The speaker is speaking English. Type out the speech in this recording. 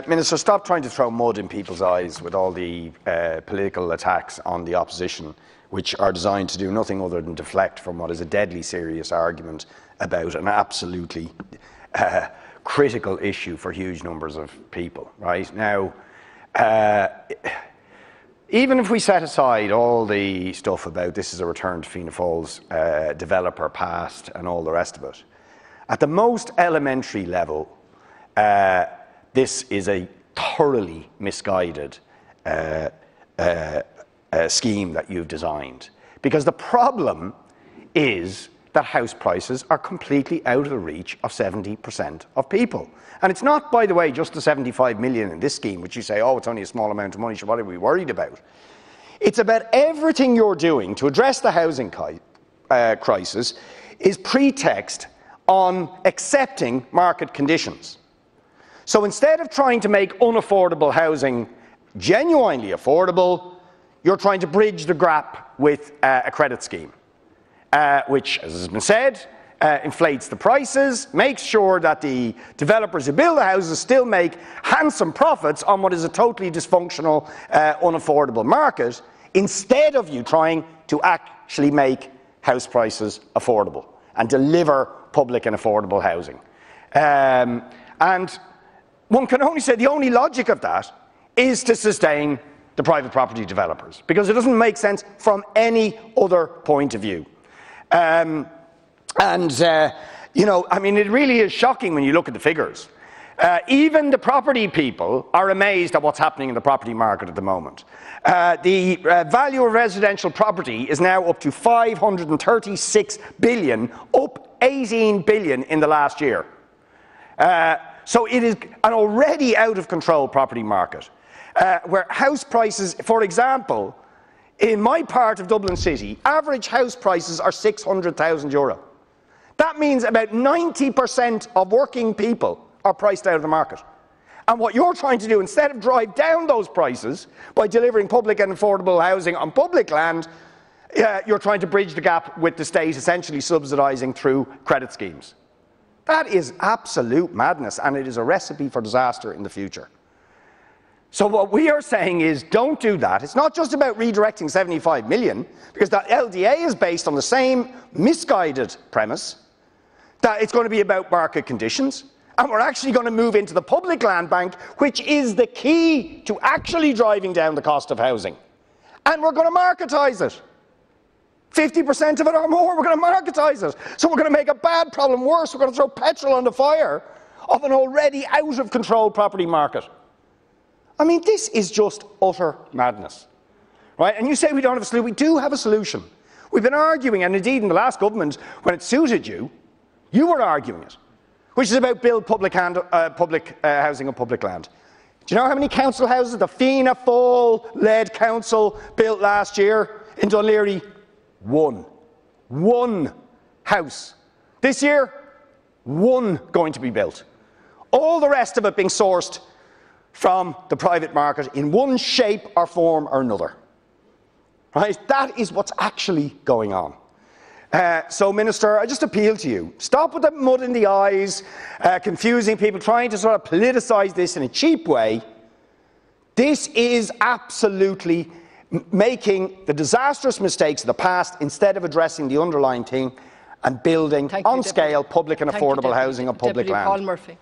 Minister, stop trying to throw mud in people's eyes with all the political attacks on the opposition, which are designed to do nothing other than deflect from what is a deadly serious argument about an absolutely critical issue for huge numbers of people. Right now, even if we set aside all the stuff about this is a return to Fianna Fáil's developer past and all the rest of it, at the most elementary level, this is a thoroughly misguided scheme that you've designed. Because the problem is that house prices are completely out of the reach of 70% of people. And it's not, by the way, just the 75 million in this scheme, which you say, oh, it's only a small amount of money, so what are we worried about? It's about everything you're doing to address the housing crisis is pretext on accepting market conditions. So instead of trying to make unaffordable housing genuinely affordable, you're trying to bridge the gap with a credit scheme, which, as has been said, inflates the prices, makes sure that the developers who build the houses still make handsome profits on what is a totally dysfunctional, unaffordable market, instead of you trying to actually make house prices affordable and deliver public and affordable housing. And one can only say the only logic of that is to sustain the private property developers, because it doesn't make sense from any other point of view. You know, I mean, it really is shocking when you look at the figures. Even the property people are amazed at what's happening in the property market at the moment. The value of residential property is now up to 536 billion, up 18 billion in the last year. So it is an already out of control property market, where house prices, for example, in my part of Dublin City, average house prices are €600,000. That means about 90% of working people are priced out of the market. And what you're trying to do, instead of drive down those prices by delivering public and affordable housing on public land, you're trying to bridge the gap with the state essentially subsidising through credit schemes. That is absolute madness, and it is a recipe for disaster in the future. So what we are saying is, don't do that. It's not just about redirecting 75 million, because that LDA is based on the same misguided premise that it's going to be about market conditions, and we're actually going to move into the public land bank, which is the key to actually driving down the cost of housing. And we're going to marketise it. 50% of it or more, we're going to marketise it. So we're going to make a bad problem worse. We're going to throw petrol on the fire of an already out of control property market. I mean, this is just utter madness, right? And you say we don't have a solution. We do have a solution. We've been arguing, and indeed in the last government, when it suited you, you were arguing it, which is about build public housing on public land. Do you know how many council houses the Fianna Fáil-led council built last year in Dáil Éireann? One house. This year, one going to be built. All the rest of it being sourced from the private market in one shape or form or another. Right? That is what's actually going on. So, Minister, I just appeal to you. Stop with the mud in the eyes, confusing people, trying to sort of politicise this in a cheap way. This is absolutely making the disastrous mistakes of the past instead of addressing the underlying thing and building on scale public and affordable housing on public land. Paul Murphy.